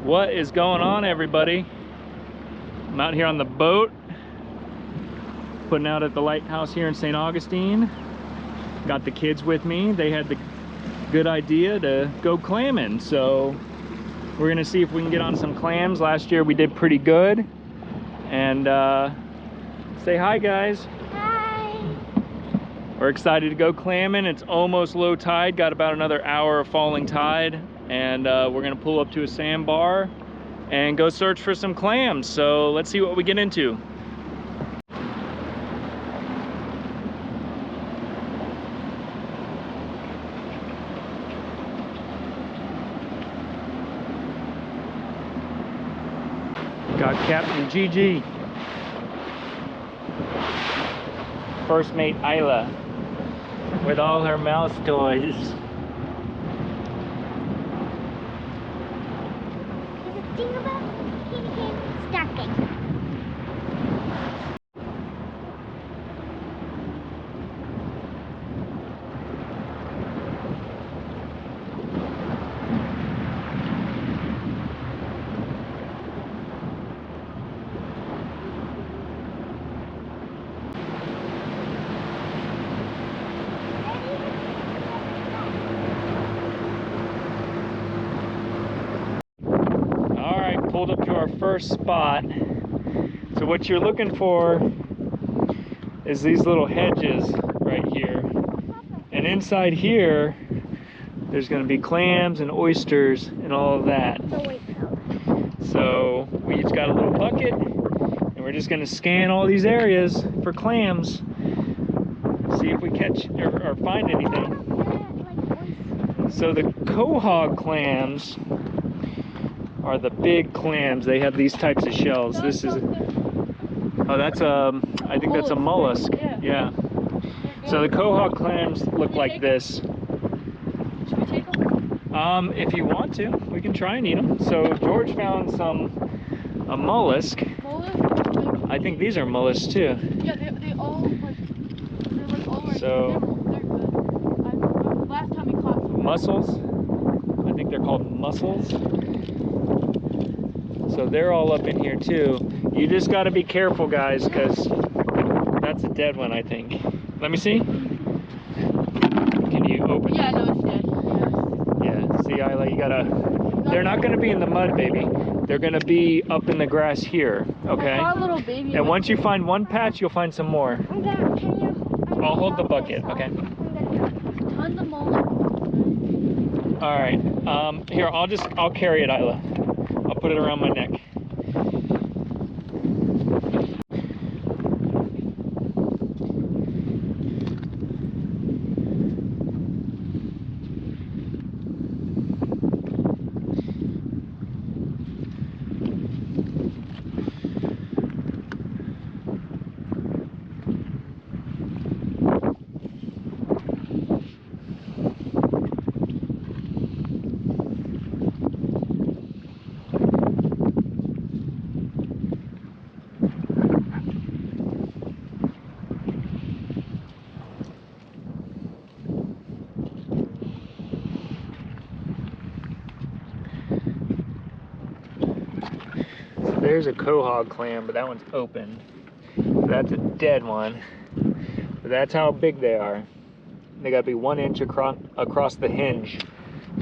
What is going on, everybody? I'm out here on the boat, putting out at the lighthouse here in St. Augustine. Got the kids with me. They had the good idea to go clamming, so we're gonna see if we can get on some clams. Last year we did pretty good. And say hi, guys. Hi. We're excited to go clamming. It's almost low tide, got about another hour of falling tide, and we're gonna pull up to a sandbar and go search for some clams. So let's see what we get into. Got Captain Gigi, First Mate Isla, with all her mouse toys. There's a thing about candy cane stacking. Pulled up to our first spot. So what you're looking for is these little hedges right here, and inside here there's going to be clams and oysters and all of that. So we just got a little bucket and we're just going to scan all these areas for clams, see if we catch or find anything. So the quahog clams are the big clams. They have these types of shells. This is, oh, that's I think that's a mollusk. Yeah. So the quahog clams look like this. Should we take them? If you want to, we can try and eat them. So George found a mollusk. Mollusk? I think these are mollusks too. Yeah, they all they're like all right. So They're good. Last time we caught some mussels. I think they're called mussels. So they're all up in here too. You just got to be careful, guys, because that's a dead one, I think. Let me see. Can you open it? Yeah, no, it's dead. Yeah, see, Isla, you gotta... They're not gonna be in the mud, baby. They're gonna be up in the grass here, okay? I saw a little baby. And once you find one patch, you'll find some more. I'll hold the bucket, okay? Tons of mollusks. All right, here, I'll carry it, Isla. I'll put it around my neck. There's a quahog clam, but that one's open. So that's a dead one. But that's how big they are. They gotta be 1 inch across the hinge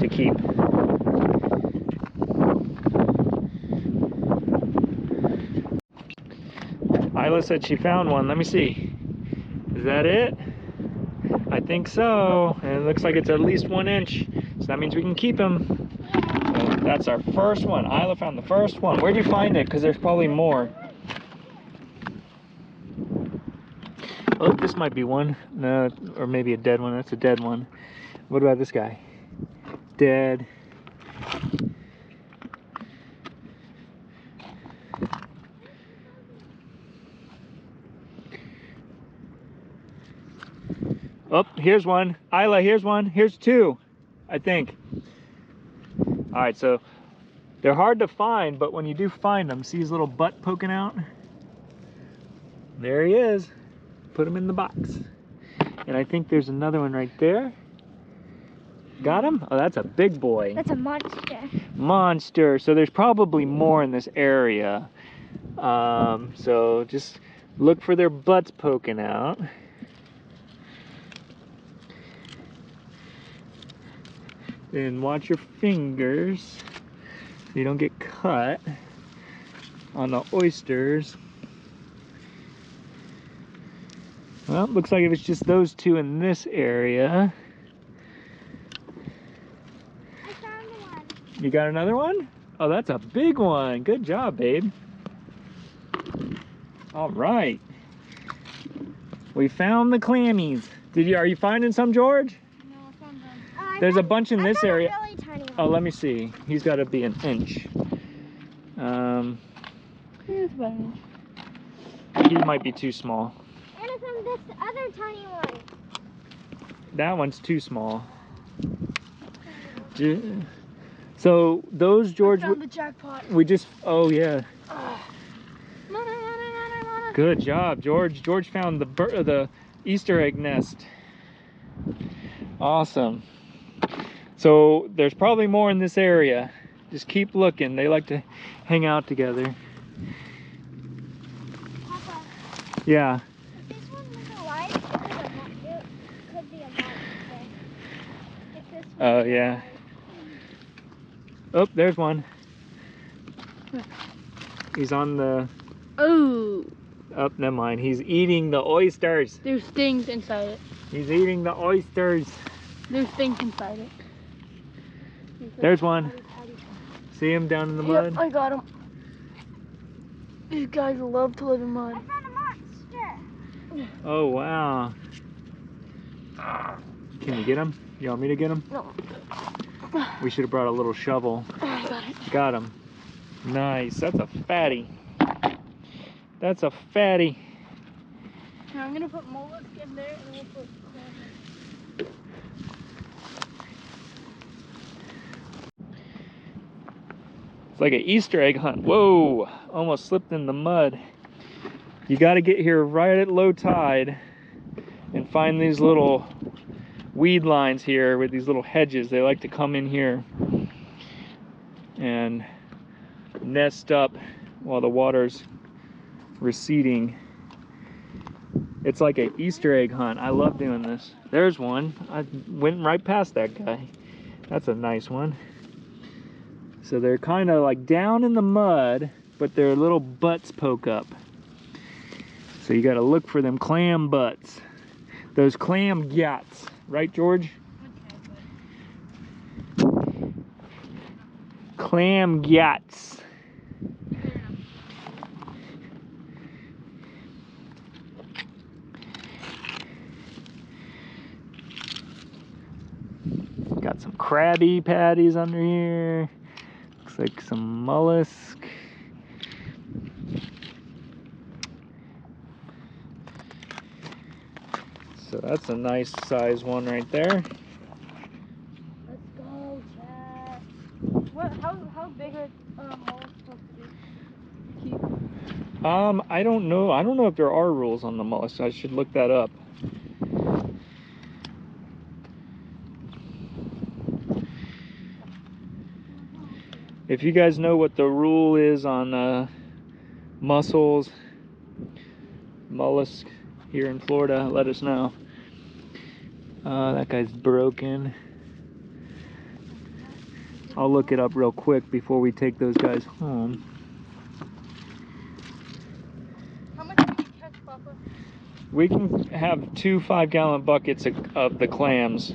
to keep. Isla said she found one. Let me see. Is that it? I think so. And it looks like it's at least 1 inch. So that means we can keep them. So that's our first one. Isla found the first one. Where'd you find it? Because there's probably more. Oh, this might be one. No, or maybe a dead one. That's a dead one. What about this guy? Dead. Oh, here's one. Isla, here's one. Here's two, I think. All right, so they're hard to find, but when you do find them, see his little butt poking out? There he is. Put him in the box. And I think there's another one right there. Got him? Oh, that's a big boy. That's a monster. Monster. So there's probably more in this area. So just look for their butts poking out. And watch your fingers so you don't get cut on the oysters. Well, looks like it was just those two in this area. I found one. You got another one? Oh, that's a big one. Good job, babe. All right. We found the clammies. Are you finding some, George? No, I found them. There's a bunch in this area. A really tiny one. Oh, let me see. He's got to be an inch. It's about an He might be too small. And I found this other tiny one. That one's too small. So those, George, I found the jackpot. we just, oh yeah. Money. Good job, George. George found the Easter egg nest. Awesome. So there's probably more in this area. Just keep looking. They like to hang out together. Papa, Yeah. if this one was alive, it could be a monster. If this one Oh, was yeah. alive. Oh, there's one. He's on the... Oh, Oh, never mind. He's eating the oysters. there's things inside it. He's eating the oysters. There's things inside it. There's one. See him down in the mud? Yep, I got him. These guys love to live in mud. I found a monster. Oh, wow. Can you get him? You want me to get him? No. We should have brought a little shovel. I got it. Got him. Nice. That's a fatty. That's a fatty. Now I'm gonna put mollusk in there and we'll put clam. It's like an Easter egg hunt. Whoa, almost slipped in the mud. You got to get here right at low tide and find these little weed lines here with these little hedges. They like to come in here and nest up while the water's receding. It's like an Easter egg hunt. I love doing this. There's one. I went right past that guy. That's a nice one. So they're kind of like down in the mud, but their little butts poke up. So you got to look for them clam butts. Those clam gyats. Right, George? Clam gyats. Got some Krabby Patties under here. Looks like some mollusk. So that's a nice size one right there. Let's go, Chad. How big are mollusks supposed to be? Keep. I don't know. I don't know if there are rules on the mollusk. I should look that up. If you guys know what the rule is on mussels, mollusk here in Florida, let us know. That guy's broken. I'll look it up real quick before we take those guys home. How much did you catch, Papa? We can have 2 5-gallon buckets of the clams,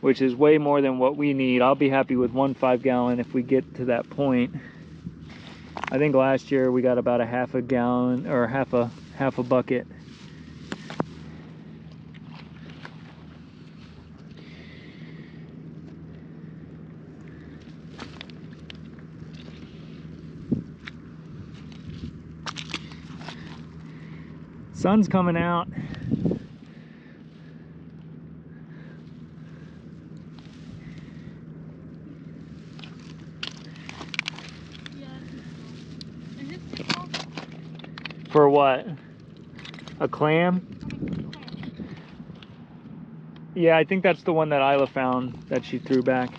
which is way more than what we need. I'll be happy with 1 5-gallon if we get to that point. I think last year we got about a half a gallon or half a bucket. Sun's coming out. For what? A clam? Yeah, I think that's the one that Isla found that she threw back.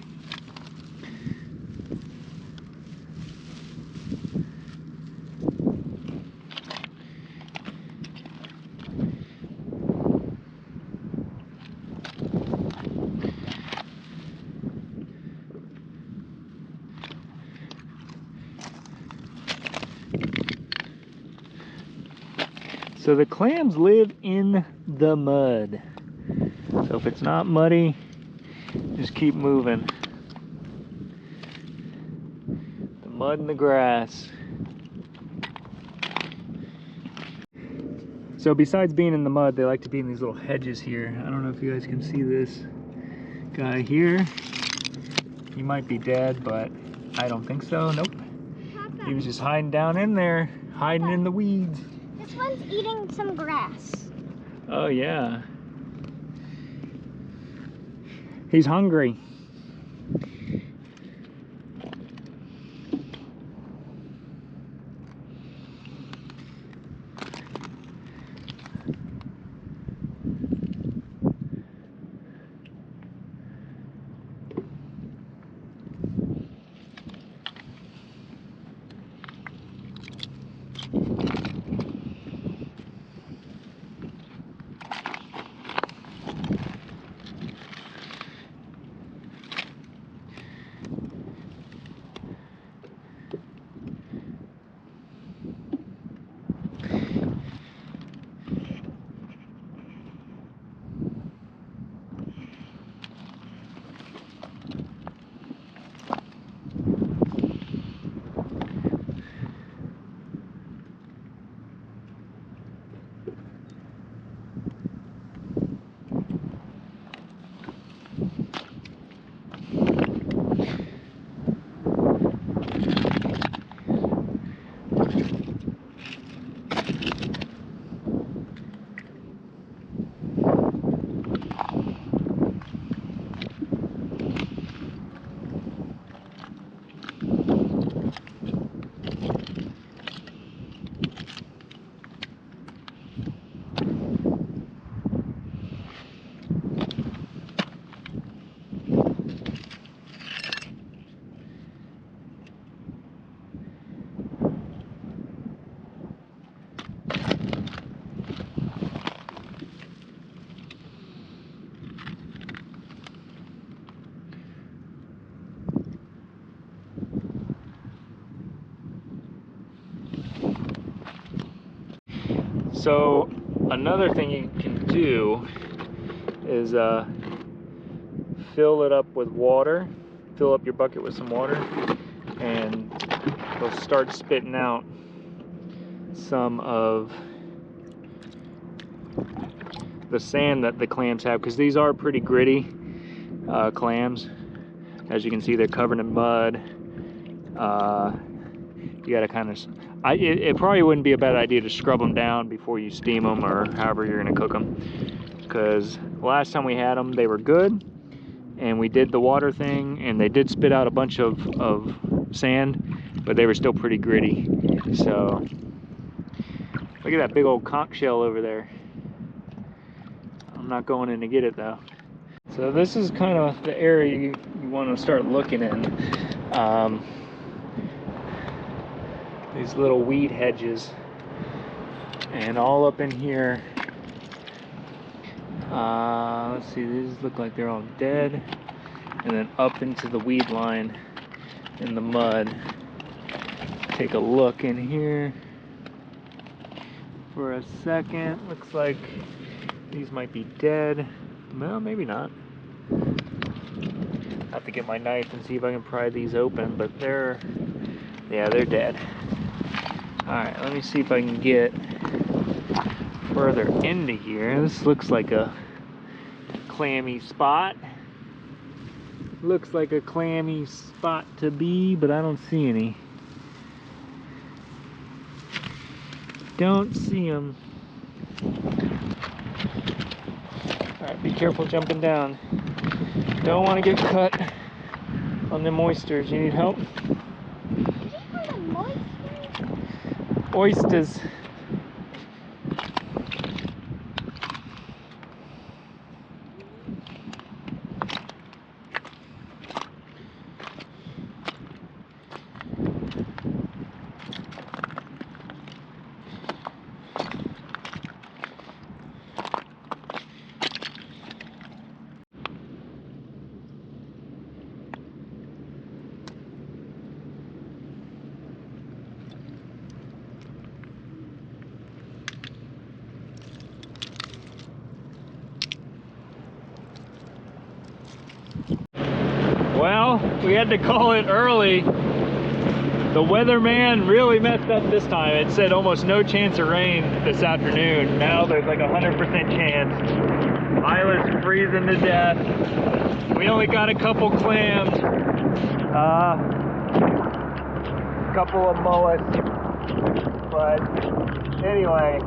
So the clams live in the mud. So if it's not muddy, just keep moving. The mud and the grass. So besides being in the mud, they like to be in these little hedges here. I don't know if you guys can see this guy here. He might be dead, but I don't think so. Nope. Papa, He was just hiding down in there, hiding in the weeds. this one's eating some grass. Oh yeah. He's hungry. So another thing you can do is fill it up with water, fill up your bucket with some water, and it'll start spitting out some of the sand that the clams have, because these are pretty gritty clams. As you can see, they're covered in mud. You gotta kind of, it probably wouldn't be a bad idea to scrub them down before you steam them or however you're gonna cook them, because last time we had them, they were good, and we did the water thing, and they did spit out a bunch of sand, but they were still pretty gritty. So look at that big old conch shell over there. I'm not going in to get it though. So this is kind of the area you want to start looking in. These little weed hedges, and all up in here. Let's see, these look like they're all dead, and then up into the weed line in the mud. Take a look in here for a second. Looks like these might be dead. Well, maybe not. I have to get my knife and see if I can pry these open, but they're dead. Alright, let me see if I can get further into here. This looks like a clammy spot. Looks like a clammy spot to be, but I don't see any. Don't see them. Alright, be careful jumping down. Don't want to get cut on them oysters. You need help? Oysters. we had to call it early. The weatherman really messed up this time. It said almost no chance of rain this afternoon. Now there's like 100% chance. Isla's freezing to death. We only got a couple clams. A couple of mollusks. But anyway,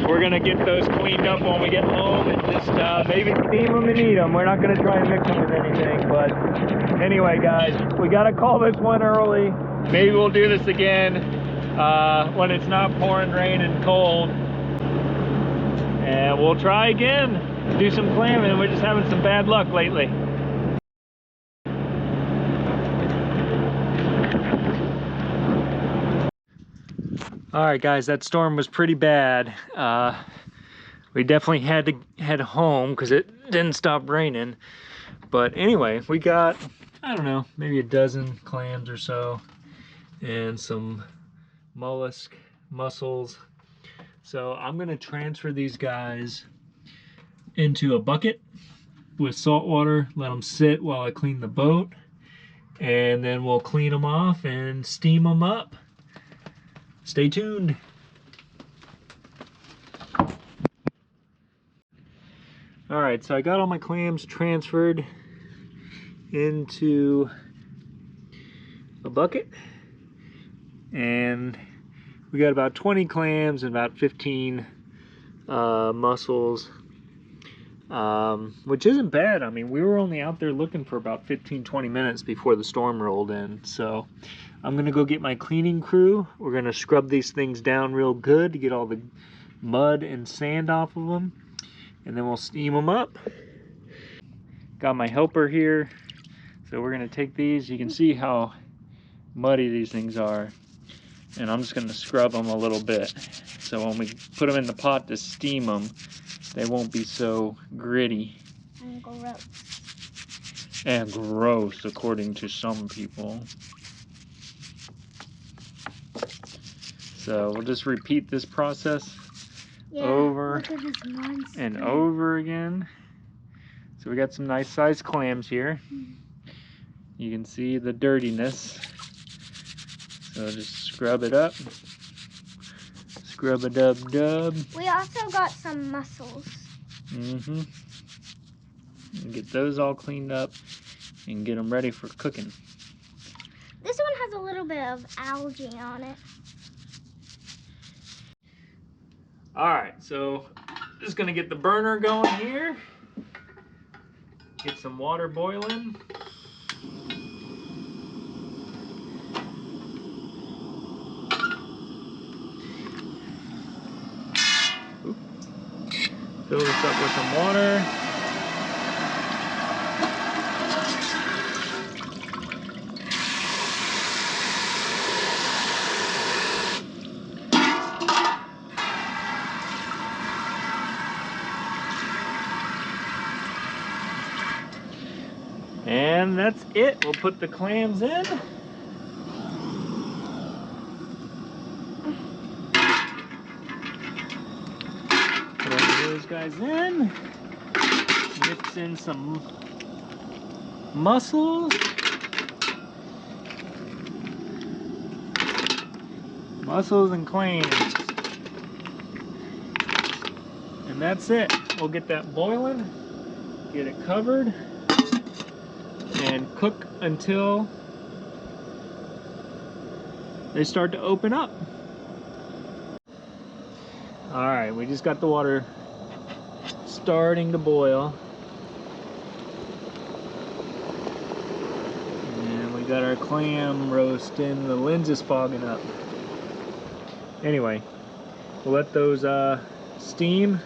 we're gonna get those cleaned up when we get home and just maybe steam them and eat them. We're not gonna try and mix them with anything, but anyway, guys, we gotta call this one early. Maybe we'll do this again when it's not pouring rain and cold, and we'll try again. Do some clamming. We're just having some bad luck lately. All right, guys, that storm was pretty bad. We definitely had to head home because it didn't stop raining. But anyway, we got, I don't know, maybe a dozen clams or so and some mussels. So I'm gonna transfer these guys into a bucket with salt water, let them sit while I clean the boat, and then we'll clean them off and steam them up. Stay tuned. All right, so I got all my clams transferred into a bucket, and we got about 20 clams and about 15 mussels, which isn't bad. I mean, we were only out there looking for about 15-20 minutes before the storm rolled in. So I'm gonna go get my cleaning crew. We're gonna scrub these things down real good to get all the mud and sand off of them, and then we'll steam them up. Got my helper here, so we're gonna take these. You can see how muddy these things are, and I'm just gonna scrub them a little bit, so when we put them in the pot to steam them, they won't be so gritty And gross. and gross, according to some people. So we'll just repeat this process over and over again. So we got some nice sized clams here. You can see the dirtiness. So just scrub it up. Scrub a dub dub. We also got some mussels. Mm-hmm. And get those all cleaned up and get them ready for cooking. This one has a little bit of algae on it. All right, so just gonna get the burner going here. Get some water boiling. Fill this up with some water. And that's it. We'll put the clams in. Put all those guys in. Mix in some mussels. Mussels and clams. And that's it. We'll get that boiling. Get it covered. And cook until they start to open up. All right, we just got the water starting to boil. And we got our clam roasting. The lens is fogging up. Anyway, we'll let those steam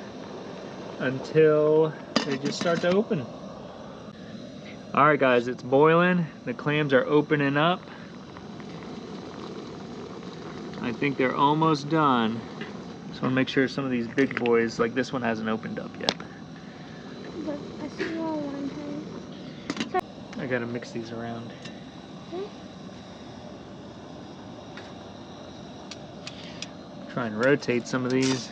until they just start to open. All right, guys, it's boiling. The clams are opening up. I think they're almost done. Just want to make sure some of these big boys, like this one, hasn't opened up yet. But a small one has. I gotta mix these around. Try and rotate some of these.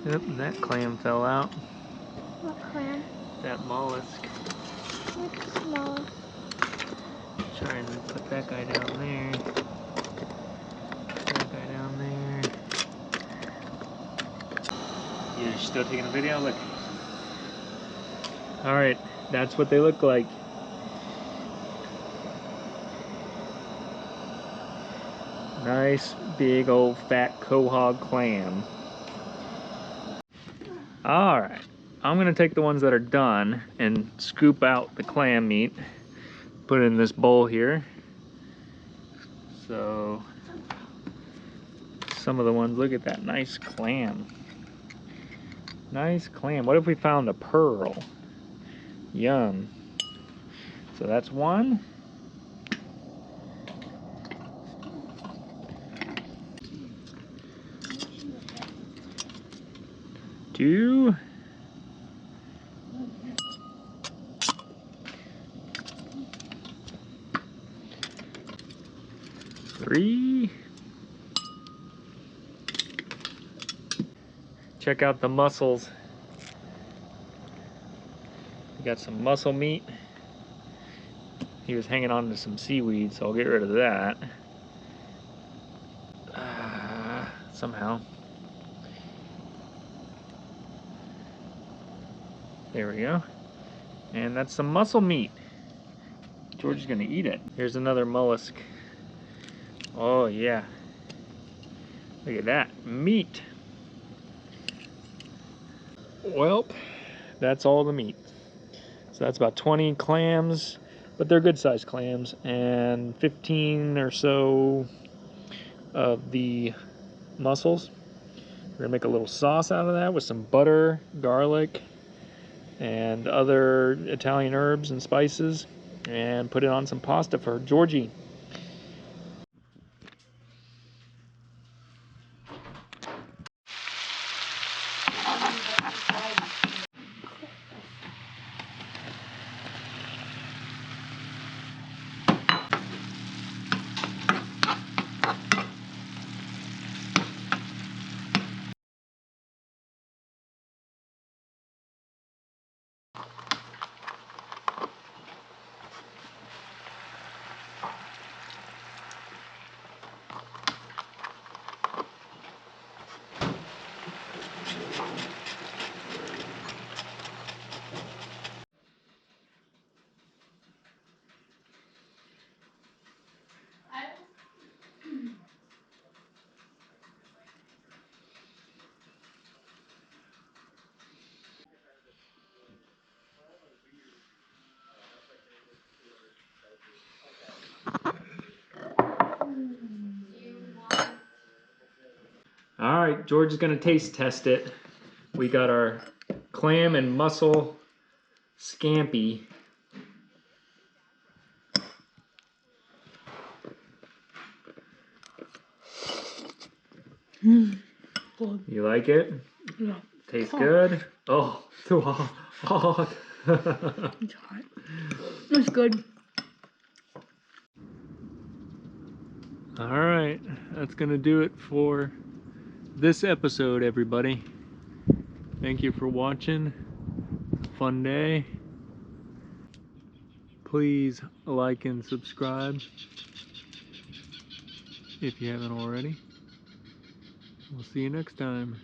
Yep, that clam fell out. What clam? That mollusk. Which smallest? Try and put that guy down there. That guy down there. You're still taking a video? Look. Alright, that's what they look like. Nice, big old fat quahog clam. Alright, I'm going to take the ones that are done and scoop out the clam meat. Put it in this bowl here. So, some of the ones, look at that nice clam. Nice clam. What if we found a pearl? Yum. So that's one. Two. Three. Check out the mussels. We got some mussel meat. He was hanging on to some seaweed, so I'll get rid of that. Somehow. There we go. And that's some mussel meat. George is gonna eat it. Here's another mollusk. Oh yeah. Look at that, meat. Well, that's all the meat. So that's about 20 clams, but they're good sized clams, and 15 or so of the mussels. We're gonna make a little sauce out of that with some butter, garlic, and other Italian herbs and spices, and put it on some pasta for Georgie. All right, George is gonna taste test it. We got our clam and mussel scampi. Good. You like it? Yeah. Tastes good? Oh, too hot. It's hot. It's good. All right, that's gonna do it for this episode, everybody. Thank you for watching. Fun day. Please like and subscribe if you haven't already. We'll see you next time.